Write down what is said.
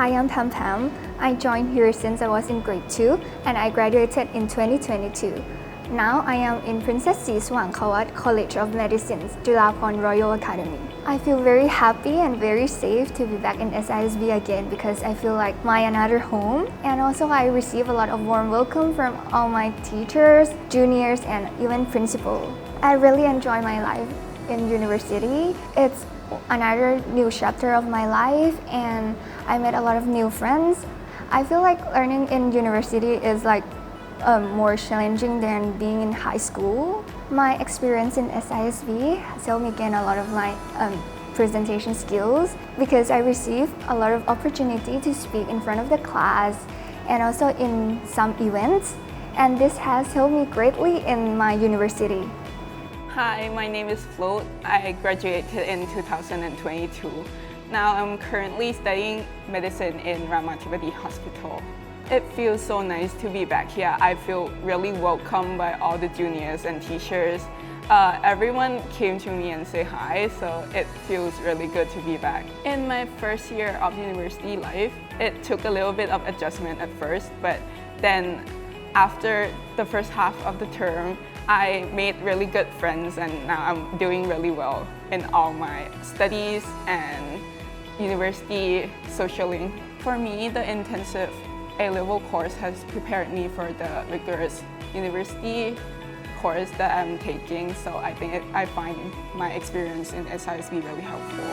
I am Pam Pam. I joined here since I was in grade 2 and I graduated in 2022. Now I am in Princess Siswangkawat College of Medicine's Julapon Royal Academy. I feel very happy and very safe to be back in SISB again because I feel like my another home, and also I receive a lot of warm welcome from all my teachers, juniors and even principal. I really enjoy my life in university. It's another new chapter of my life and I met a lot of new friends. I feel like learning in university is like more challenging than being in high school. My experience in SISB has helped me gain a lot of my presentation skills because I received a lot of opportunity to speak in front of the class and also in some events, and this has helped me greatly in my university. Hi, my name is Float. I graduated in 2022. Now I'm currently studying medicine in Ramathibodi Hospital. It feels so nice to be back here. I feel really welcomed by all the juniors and teachers. Everyone came to me and say hi, so it feels really good to be back. In my first year of university life, it took a little bit of adjustment at first, but then after the first half of the term, I made really good friends and now I'm doing really well in all my studies and university socialing. For me, the intensive A-level course has prepared me for the rigorous university course that I'm taking, so I think I find my experience in SISB really helpful.